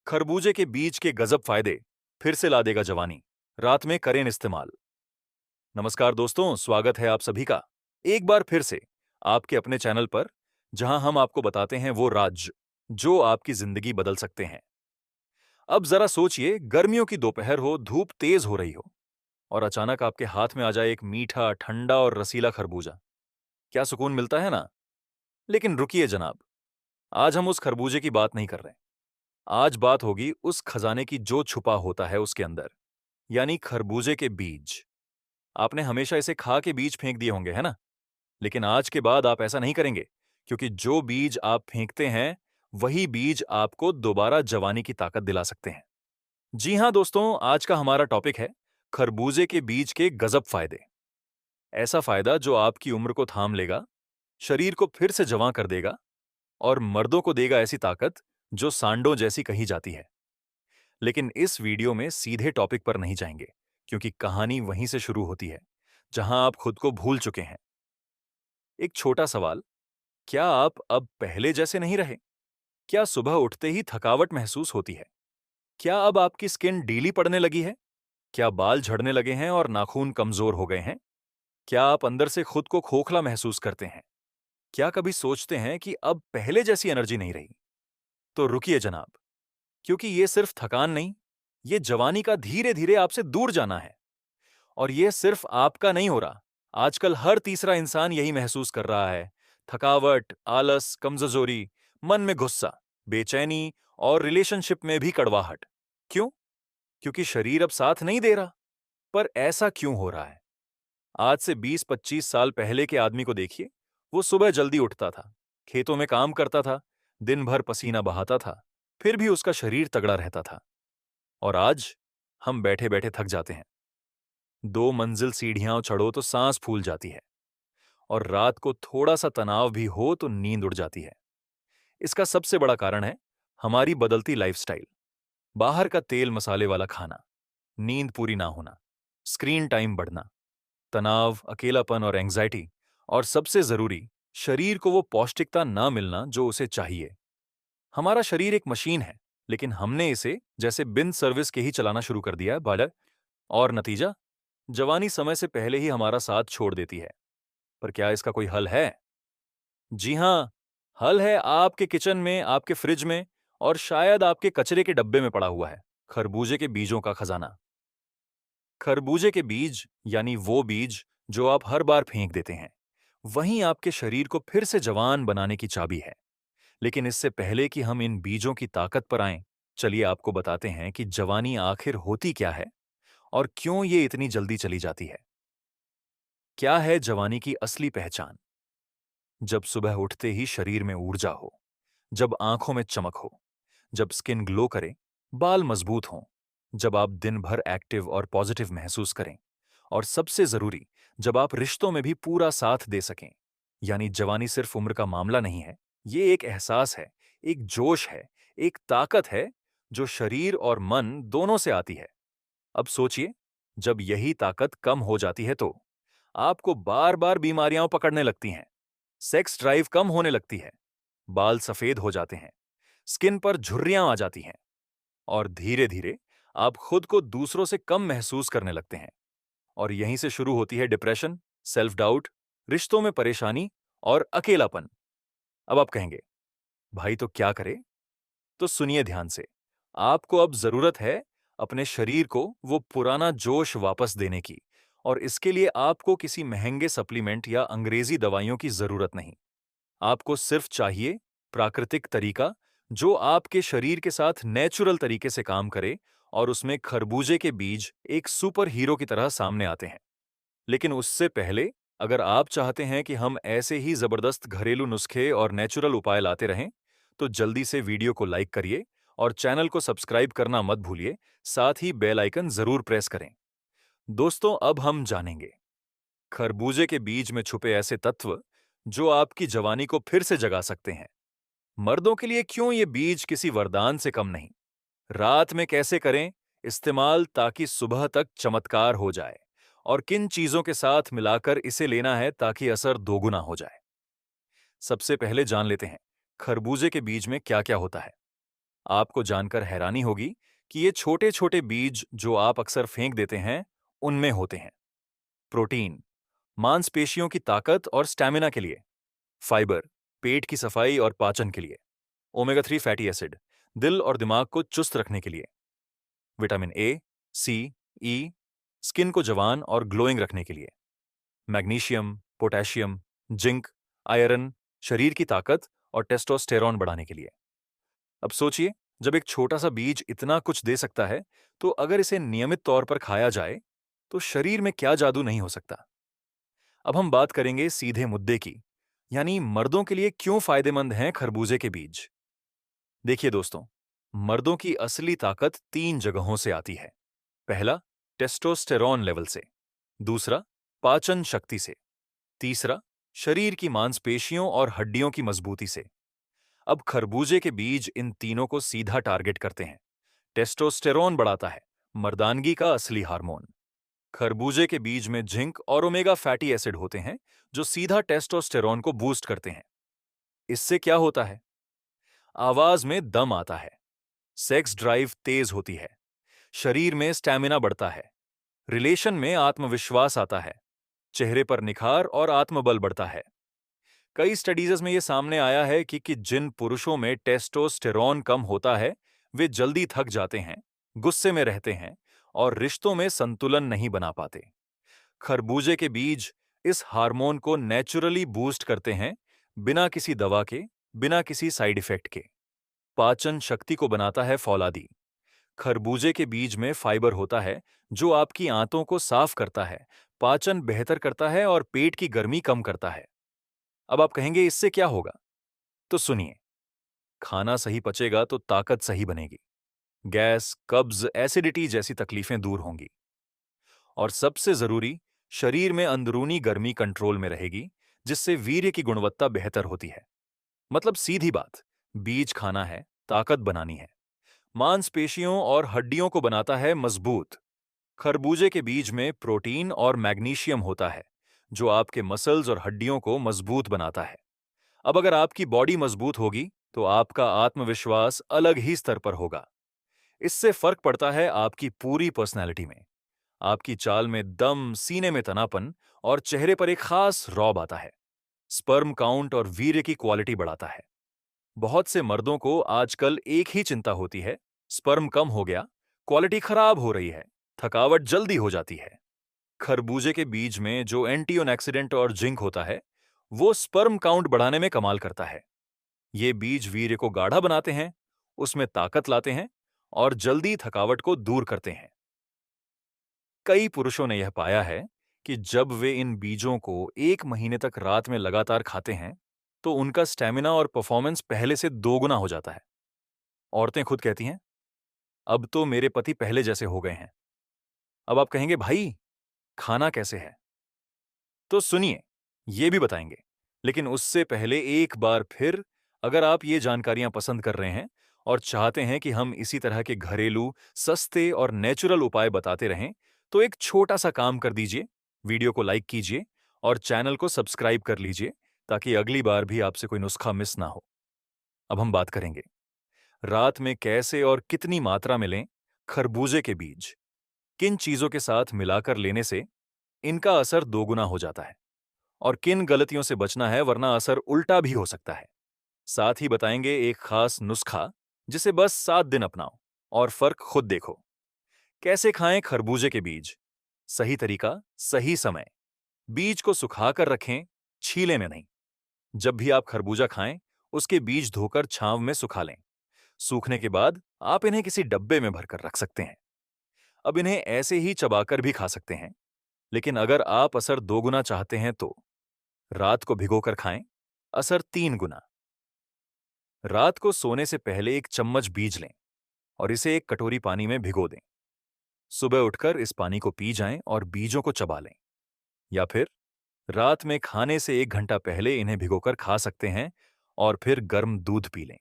खरबूजे के बीज के गजब फायदे फिर से ला देगा जवानी। रात में करें इस्तेमाल। नमस्कार दोस्तों, स्वागत है आप सभी का एक बार फिर से आपके अपने चैनल पर, जहां हम आपको बताते हैं वो राज जो आपकी जिंदगी बदल सकते हैं। अब जरा सोचिए, गर्मियों की दोपहर हो, धूप तेज हो रही हो और अचानक आपके हाथ में आ जाए एक मीठा, ठंडा और रसीला खरबूजा। क्या सुकून मिलता है ना। लेकिन रुकिए जनाब, आज हम उस खरबूजे की बात नहीं कर रहे। आज बात होगी उस खजाने की जो छुपा होता है उसके अंदर, यानी खरबूजे के बीज। आपने हमेशा इसे खा के बीज फेंक दिए होंगे, है ना। लेकिन आज के बाद आप ऐसा नहीं करेंगे, क्योंकि जो बीज आप फेंकते हैं वही बीज आपको दोबारा जवानी की ताकत दिला सकते हैं। जी हां दोस्तों, आज का हमारा टॉपिक है खरबूजे के बीज के गजब फायदे। ऐसा फायदा जो आपकी उम्र को थाम लेगा, शरीर को फिर से जवां कर देगा और मर्दों को देगा ऐसी ताकत जो सांडों जैसी कही जाती है। लेकिन इस वीडियो में सीधे टॉपिक पर नहीं जाएंगे, क्योंकि कहानी वहीं से शुरू होती है जहां आप खुद को भूल चुके हैं। एक छोटा सवाल, क्या आप अब पहले जैसे नहीं रहे? क्या सुबह उठते ही थकावट महसूस होती है? क्या अब आपकी स्किन ढीली पड़ने लगी है? क्या बाल झड़ने लगे हैं और नाखून कमजोर हो गए हैं? क्या आप अंदर से खुद को खोखला महसूस करते हैं? क्या कभी सोचते हैं कि अब पहले जैसी एनर्जी नहीं रही? तो रुकिए जनाब, क्योंकि ये सिर्फ थकान नहीं, ये जवानी का धीरे धीरे आपसे दूर जाना है। और ये सिर्फ आपका नहीं हो रहा, आजकल हर तीसरा इंसान यही महसूस कर रहा है। थकावट, आलस, कमजोरी, मन में गुस्सा, बेचैनी और रिलेशनशिप में भी कड़वाहट। क्यों? क्योंकि शरीर अब साथ नहीं दे रहा। पर ऐसा क्यों हो रहा है? आज से 20-25 साल पहले के आदमी को देखिए। वो सुबह जल्दी उठता था, खेतों में काम करता था, दिन भर पसीना बहाता था, फिर भी उसका शरीर तगड़ा रहता था। और आज हम बैठे बैठे थक जाते हैं। 2 मंजिल सीढ़ियां चढ़ो तो सांस फूल जाती है, और रात को थोड़ा सा तनाव भी हो तो नींद उड़ जाती है। इसका सबसे बड़ा कारण है हमारी बदलती लाइफस्टाइल। बाहर का तेल मसाले वाला खाना, नींद पूरी ना होना, स्क्रीन टाइम बढ़ना, तनाव, अकेलापन और एंग्जाइटी, और सबसे जरूरी, शरीर को वो पौष्टिकता ना मिलना जो उसे चाहिए। हमारा शरीर एक मशीन है, लेकिन हमने इसे जैसे बिन सर्विस के ही चलाना शुरू कर दिया है बालक। और नतीजा, जवानी समय से पहले ही हमारा साथ छोड़ देती है। पर क्या इसका कोई हल है? जी हां, हल है आपके किचन में, आपके फ्रिज में, और शायद आपके कचरे के डब्बे में पड़ा हुआ है। खरबूजे के बीजों का खजाना। खरबूजे के बीज, यानी वो बीज जो आप हर बार फेंक देते हैं, वहीं आपके शरीर को फिर से जवान बनाने की चाबी है। लेकिन इससे पहले कि हम इन बीजों की ताकत पर आएं, चलिए आपको बताते हैं कि जवानी आखिर होती क्या है और क्यों ये इतनी जल्दी चली जाती है। क्या है जवानी की असली पहचान? जब सुबह उठते ही शरीर में ऊर्जा हो, जब आंखों में चमक हो, जब स्किन ग्लो करे, बाल मजबूत हों, जब आप दिन भर एक्टिव और पॉजिटिव महसूस करें, और सबसे जरूरी, जब आप रिश्तों में भी पूरा साथ दे सकें। यानी जवानी सिर्फ उम्र का मामला नहीं है, ये एक एहसास है, एक जोश है, एक ताकत है जो शरीर और मन दोनों से आती है। अब सोचिए, जब यही ताकत कम हो जाती है तो आपको बार बार बीमारियां पकड़ने लगती हैं, सेक्स ड्राइव कम होने लगती है, बाल सफेद हो जाते हैं, स्किन पर झुर्रियां आ जाती हैं, और धीरे धीरे आप खुद को दूसरों से कम महसूस करने लगते हैं। और यहीं से शुरू होती है डिप्रेशन, सेल्फ डाउट, रिश्तों में परेशानी और अकेलापन। अब आप कहेंगे, भाई तो क्या करे? तो सुनिए ध्यान से। आपको अब जरूरत है अपने शरीर को वो पुराना जोश वापस देने की, और इसके लिए आपको किसी महंगे सप्लीमेंट या अंग्रेजी दवाइयों की जरूरत नहीं। आपको सिर्फ चाहिए प्राकृतिक तरीका जो आपके शरीर के साथ नेचुरल तरीके से काम करे, और उसमें खरबूजे के बीज एक सुपर हीरो की तरह सामने आते हैं। लेकिन उससे पहले, अगर आप चाहते हैं कि हम ऐसे ही जबरदस्त घरेलू नुस्खे और नेचुरल उपाय लाते रहें, तो जल्दी से वीडियो को लाइक करिए और चैनल को सब्सक्राइब करना मत भूलिए। साथ ही बेल आइकन जरूर प्रेस करें। दोस्तों, अब हम जानेंगे खरबूजे के बीज में छुपे ऐसे तत्व जो आपकी जवानी को फिर से जगा सकते हैं। मर्दों के लिए क्यों ये बीज किसी वरदान से कम नहीं। रात में कैसे करें इस्तेमाल ताकि सुबह तक चमत्कार हो जाए, और किन चीजों के साथ मिलाकर इसे लेना है ताकि असर दोगुना हो जाए। सबसे पहले जान लेते हैं खरबूजे के बीज में क्या क्या होता है। आपको जानकर हैरानी होगी कि ये छोटे छोटे बीज जो आप अक्सर फेंक देते हैं, उनमें होते हैं प्रोटीन, मांसपेशियों की ताकत और स्टैमिना के लिए, फाइबर, पेट की सफाई और पाचन के लिए, ओमेगा 3 फैटी एसिड, दिल और दिमाग को चुस्त रखने के लिए, vitamin A, C, E, skin को जवान और ग्लोइंग रखने के लिए, मैग्नीशियम, पोटेशियम, जिंक, आयरन, शरीर की ताकत और टेस्टोस्टेरॉन बढ़ाने के लिए। अब सोचिए, जब एक छोटा सा बीज इतना कुछ दे सकता है, तो अगर इसे नियमित तौर पर खाया जाए, तो शरीर में क्या जादू नहीं हो सकता। अब हम बात करेंगे सीधे मुद्दे की, यानी मर्दों के लिए क्यों फायदेमंद हैं खरबूजे के बीज। देखिए दोस्तों, मर्दों की असली ताकत 3 जगहों से आती है। पहला, टेस्टोस्टेरॉन लेवल से, दूसरा, पाचन शक्ति से, तीसरा, शरीर की मांसपेशियों और हड्डियों की मजबूती से। अब खरबूजे के बीज इन तीनों को सीधा टारगेट करते हैं। टेस्टोस्टेरॉन बढ़ाता है, मर्दानगी का असली हार्मोन। खरबूजे के बीज में जिंक और ओमेगा फैटी एसिड होते हैं, जो सीधा टेस्टोस्टेरॉन को बूस्ट करते हैं। इससे क्या होता है? आवाज में दम आता है, सेक्स ड्राइव तेज होती है, शरीर में स्टैमिना बढ़ता है, रिलेशन में आत्मविश्वास आता है, चेहरे पर निखार और आत्मबल बढ़ता है। कई स्टडीज में यह सामने आया है कि जिन पुरुषों में टेस्टोस्टेरॉन कम होता है, वे जल्दी थक जाते हैं, गुस्से में रहते हैं और रिश्तों में संतुलन नहीं बना पाते। खरबूजे के बीज इस हार्मोन को नेचुरली बूस्ट करते हैं, बिना किसी दवा के, बिना किसी साइड इफेक्ट के। पाचन शक्ति को बनाता है फौलादी। खरबूजे के बीज में फाइबर होता है, जो आपकी आंतों को साफ करता है, पाचन बेहतर करता है और पेट की गर्मी कम करता है। अब आप कहेंगे, इससे क्या होगा? तो सुनिए, खाना सही पचेगा तो ताकत सही बनेगी, गैस, कब्ज, एसिडिटी जैसी तकलीफें दूर होंगी और सबसे जरूरी, शरीर में अंदरूनी गर्मी कंट्रोल में रहेगी, जिससे वीर्य की गुणवत्ता बेहतर होती है। मतलब सीधी बात, बीज खाना है, ताकत बनानी है, मांसपेशियों और हड्डियों को बनाता है मजबूत। खरबूजे के बीज में प्रोटीन और मैग्नीशियम होता है, जो आपके मसल्स और हड्डियों को मजबूत बनाता है। अब अगर आपकी बॉडी मजबूत होगी, तो आपका आत्मविश्वास अलग ही स्तर पर होगा। इससे फर्क पड़ता है आपकी पूरी पर्सनैलिटी में। आपकी चाल में दम, सीने में तनापन और चेहरे पर एक खास रौब आता है। स्पर्म काउंट और वीर्य की क्वालिटी बढ़ाता है। बहुत से मर्दों को आजकल एक ही चिंता होती है, स्पर्म कम हो गया, क्वालिटी खराब हो रही है, थकावट जल्दी हो जाती है। खरबूजे के बीज में जो एंटीऑक्सीडेंट और जिंक होता है, वो स्पर्म काउंट बढ़ाने में कमाल करता है। ये बीज वीर्य को गाढ़ा बनाते हैं, उसमें ताकत लाते हैं और जल्दी थकावट को दूर करते हैं। कई पुरुषों ने यह पाया है कि जब वे इन बीजों को 1 महीने तक रात में लगातार खाते हैं, तो उनका स्टैमिना और परफॉर्मेंस पहले से 2 गुना हो जाता है। औरतें खुद कहती हैं, अब तो मेरे पति पहले जैसे हो गए हैं। अब आप कहेंगे, भाई खाना कैसे है? तो सुनिए, ये भी बताएंगे। लेकिन उससे पहले एक बार फिर, अगर आप ये जानकारियां पसंद कर रहे हैं और चाहते हैं कि हम इसी तरह के घरेलू, सस्ते और नेचुरल उपाय बताते रहें, तो एक छोटा सा काम कर दीजिए, वीडियो को लाइक कीजिए और चैनल को सब्सक्राइब कर लीजिए, ताकि अगली बार भी आपसे कोई नुस्खा मिस ना हो। अब हम बात करेंगे, रात में कैसे और कितनी मात्रा में लें खरबूजे के बीज। किन चीजों के साथ मिलाकर लेने से इनका असर 2 गुना हो जाता है और किन गलतियों से बचना है, वरना असर उल्टा भी हो सकता है। साथ ही बताएंगे एक खास नुस्खा, जिसे बस 7 दिन अपनाओ और फर्क खुद देखो। कैसे खाएं खरबूजे के बीज? सही तरीका, सही समय। बीज को सुखाकर रखें, छीले में नहीं। जब भी आप खरबूजा खाएं, उसके बीज धोकर छांव में सुखा लें। सूखने के बाद आप इन्हें किसी डब्बे में भरकर रख सकते हैं। अब इन्हें ऐसे ही चबाकर भी खा सकते हैं, लेकिन अगर आप असर 2 गुना चाहते हैं तो रात को भिगोकर खाएं, असर 3 गुना। रात को सोने से पहले 1 चम्मच बीज लें और इसे एक कटोरी पानी में भिगो दें। सुबह उठकर इस पानी को पी जाएं और बीजों को चबा लें। या फिर रात में खाने से 1 घंटा पहले इन्हें भिगोकर खा सकते हैं और फिर गर्म दूध पी लें।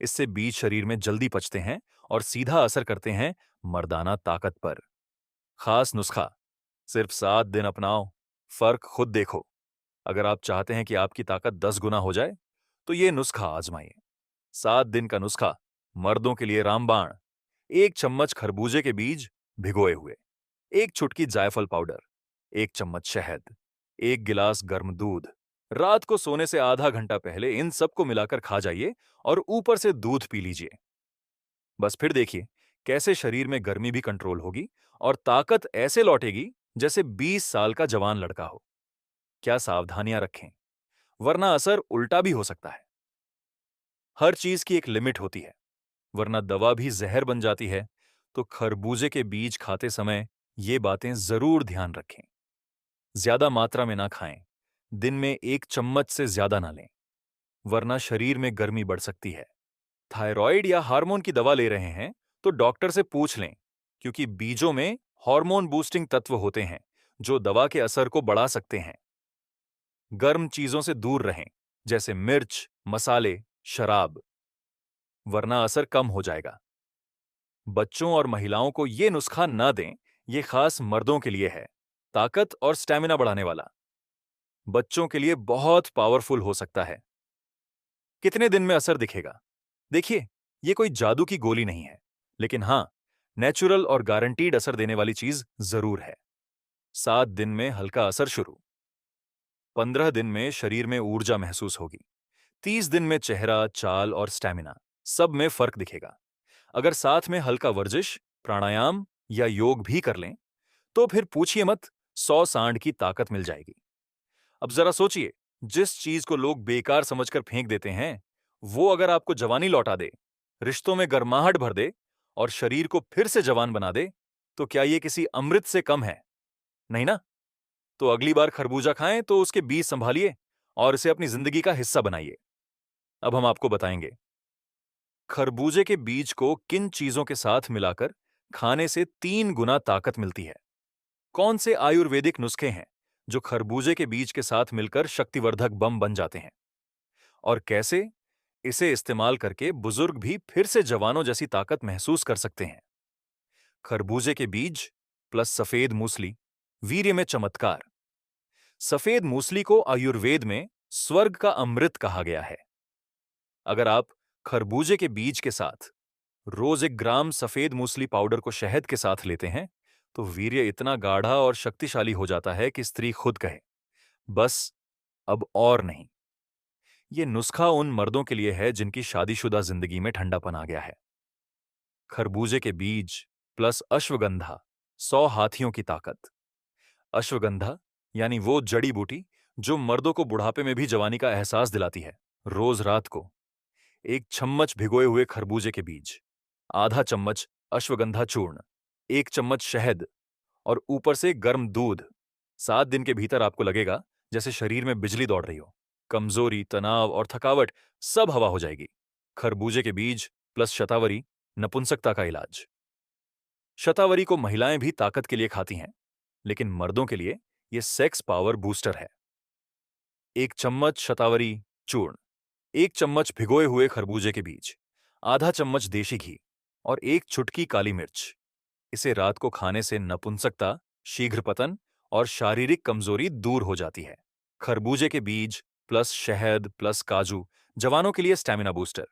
इससे बीज शरीर में जल्दी पचते हैं और सीधा असर करते हैं मर्दाना ताकत पर। खास नुस्खा, सिर्फ 7 दिन अपनाओ, फर्क खुद देखो। अगर आप चाहते हैं कि आपकी ताकत 10 गुना हो जाए, तो ये नुस्खा आजमाइए। 7 दिन का नुस्खा मर्दों के लिए रामबाण, 1 चम्मच खरबूजे के बीज भिगोए हुए, 1 चुटकी जायफल पाउडर, 1 चम्मच शहद, 1 गिलास गर्म दूध। रात को सोने से आधा घंटा पहले इन सबको मिलाकर खा जाइए और ऊपर से दूध पी लीजिए। बस फिर देखिए कैसे शरीर में गर्मी भी कंट्रोल होगी और ताकत ऐसे लौटेगी जैसे 20 साल का जवान लड़का हो। क्या सावधानियां रखें, वरना असर उल्टा भी हो सकता है। हर चीज की एक लिमिट होती है, वरना दवा भी जहर बन जाती है। तो खरबूजे के बीज खाते समय ये बातें जरूर ध्यान रखें। ज्यादा मात्रा में ना खाएं, दिन में 1 चम्मच से ज्यादा ना लें, वरना शरीर में गर्मी बढ़ सकती है। थायराइड या हार्मोन की दवा ले रहे हैं तो डॉक्टर से पूछ लें, क्योंकि बीजों में हार्मोन बूस्टिंग तत्व होते हैं जो दवा के असर को बढ़ा सकते हैं। गर्म चीजों से दूर रहें, जैसे मिर्च, मसाले, शराब, वरना असर कम हो जाएगा। बच्चों और महिलाओं को ये नुस्खा ना दें, ये खास मर्दों के लिए है। ताकत और स्टेमिना बढ़ाने वाला। बच्चों के लिए बहुत पावरफुल हो सकता है। कितने दिन में असर दिखेगा? देखिए, ये कोई जादू की गोली नहीं है, लेकिन हाँ, नेचुरल और गारंटीड असर देने वाली चीज जरूर है। 7 दिन में हल्का असर शुरू, 15 दिन में शरीर में ऊर्जा महसूस होगी, 30 दिन में चेहरा, चाल और स्टेमिना सब में फर्क दिखेगा। अगर साथ में हल्का वर्जिश, प्राणायाम या योग भी कर लें, तो फिर पूछिए मत, 100 सांड की ताकत मिल जाएगी। अब जरा सोचिए, जिस चीज को लोग बेकार समझकर फेंक देते हैं, वो अगर आपको जवानी लौटा दे, रिश्तों में गर्माहट भर दे और शरीर को फिर से जवान बना दे, तो क्या ये किसी अमृत से कम है? नहीं ना? तो अगली बार खरबूजा खाएं तो उसके बीज संभालिए और इसे अपनी जिंदगी का हिस्सा बनाइए। अब हम आपको बताएंगे खरबूजे के बीज को किन चीजों के साथ मिलाकर खाने से 3 गुना ताकत मिलती है। कौन से आयुर्वेदिक नुस्खे हैं जो खरबूजे के बीज के साथ मिलकर शक्तिवर्धक बम बन जाते हैं, और कैसे इसे इस्तेमाल करके बुजुर्ग भी फिर से जवानों जैसी ताकत महसूस कर सकते हैं। खरबूजे के बीज प्लस सफेद मूसली, वीर्य में चमत्कार। सफेद मूसली को आयुर्वेद में स्वर्ग का अमृत कहा गया है। अगर आप खरबूजे के बीज के साथ रोज 1 ग्राम सफेद मूसली पाउडर को शहद के साथ लेते हैं, तो वीर्य इतना गाढ़ा और शक्तिशाली हो जाता है कि स्त्री खुद कहे, बस अब और नहीं। ये नुस्खा उन मर्दों के लिए है जिनकी शादीशुदा जिंदगी में ठंडापन आ गया है। खरबूजे के बीज प्लस अश्वगंधा, 100 हाथियों की ताकत। अश्वगंधा यानी वो जड़ी बूटी जो मर्दों को बुढ़ापे में भी जवानी का एहसास दिलाती है। रोज रात को 1 चम्मच भिगोए हुए खरबूजे के बीज, आधा चम्मच अश्वगंधा चूर्ण, 1 चम्मच शहद और ऊपर से गर्म दूध। 7 दिन के भीतर आपको लगेगा जैसे शरीर में बिजली दौड़ रही हो। कमजोरी, तनाव और थकावट सब हवा हो जाएगी। खरबूजे के बीज प्लस शतावरी, नपुंसकता का इलाज। शतावरी को महिलाएं भी ताकत के लिए खाती हैं, लेकिन मर्दों के लिए यह सेक्स पावर बूस्टर है। 1 चम्मच शतावरी चूर्ण, 1 चम्मच भिगोए हुए खरबूजे के बीज, आधा चम्मच देशी घी और 1 चुटकी काली मिर्च। इसे रात को खाने से नपुंसकता, शीघ्र पतन और शारीरिक कमजोरी दूर हो जाती है। खरबूजे के बीज प्लस शहद प्लस काजू, जवानों के लिए स्टैमिना बूस्टर।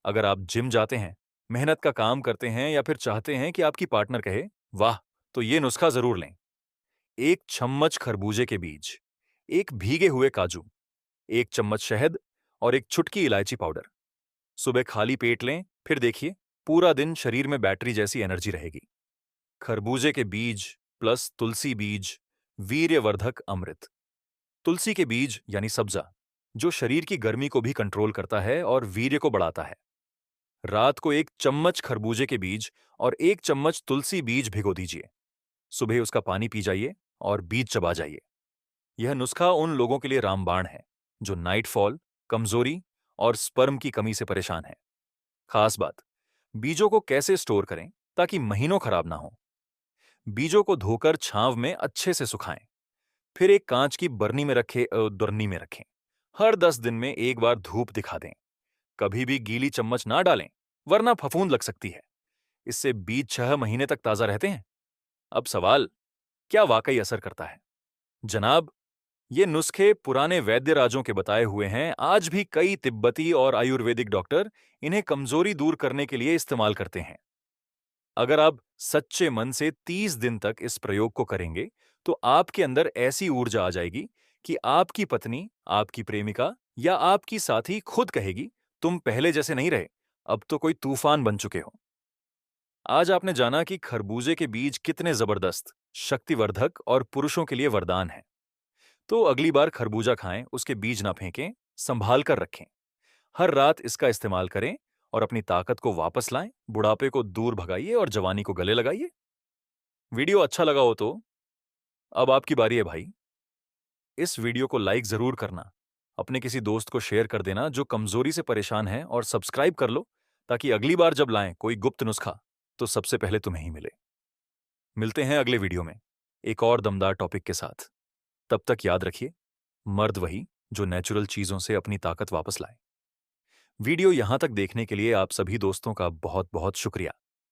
अगर आप जिम जाते हैं, मेहनत का काम करते हैं या फिर चाहते हैं कि आपकी पार्टनर कहे वाह, तो ये नुस्खा जरूर लें। 1 चम्मच खरबूजे के बीज, 1 भीगे हुए काजू, 1 चम्मच शहद और 1 चुटकी इलायची पाउडर। सुबह खाली पेट लें, फिर देखिए पूरा दिन शरीर में बैटरी जैसी एनर्जी रहेगी। खरबूजे के बीज प्लस तुलसी बीज, वीर्यवर्धक अमृत। तुलसी के बीज यानी सब्जा, जो शरीर की गर्मी को भी कंट्रोल करता है और वीर्य को बढ़ाता है। रात को 1 चम्मच खरबूजे के बीज और 1 चम्मच तुलसी बीज भिगो दीजिए। सुबह उसका पानी पी जाइए और बीज चबा जाइए। यह नुस्खा उन लोगों के लिए रामबाण है जो नाइटफॉल, कमजोरी और स्पर्म की कमी से परेशान हैं। खास बात, बीजों को कैसे स्टोर करें ताकि महीनों खराब ना हो। बीजों को धोकर छांव में अच्छे से सुखाएं, फिर एक कांच की दरनी में रखें। हर 10 दिन में एक बार धूप दिखा दें। कभी भी गीली चम्मच ना डालें, वरना फफूंद लग सकती है। इससे बीज 6 महीने तक ताजा रहते हैं। अब सवाल, क्या वाकई असर करता है? जनाब, ये नुस्खे पुराने वैद्य राजों के बताए हुए हैं। आज भी कई तिब्बती और आयुर्वेदिक डॉक्टर इन्हें कमजोरी दूर करने के लिए इस्तेमाल करते हैं। अगर आप सच्चे मन से 30 दिन तक इस प्रयोग को करेंगे, तो आपके अंदर ऐसी ऊर्जा आ जाएगी कि आपकी पत्नी, आपकी प्रेमिका या आपकी साथी खुद कहेगी, तुम पहले जैसे नहीं रहे, अब तो कोई तूफान बन चुके हो। आज आपने जाना कि खरबूजे के बीज कितने जबरदस्त, शक्तिवर्धक और पुरुषों के लिए वरदान हैं। तो अगली बार खरबूजा खाएं, उसके बीज ना फेंकें, संभाल कर रखें। हर रात इसका इस्तेमाल करें और अपनी ताकत को वापस लाएं, बुढ़ापे को दूर भगाइए और जवानी को गले लगाइए। वीडियो अच्छा लगा हो तो अब आपकी बारी है भाई। इस वीडियो को लाइक जरूर करना, अपने किसी दोस्त को शेयर कर देना जो कमजोरी से परेशान है, और सब्सक्राइब कर लो ताकि अगली बार जब लाएं कोई गुप्त नुस्खा तो सबसे पहले तुम्हें ही मिले। मिलते हैं अगले वीडियो में एक और दमदार टॉपिक के साथ। तब तक याद रखिए, मर्द वही जो नेचुरल चीजों से अपनी ताकत वापस लाए। वीडियो यहां तक देखने के लिए आप सभी दोस्तों का बहुत बहुत शुक्रिया।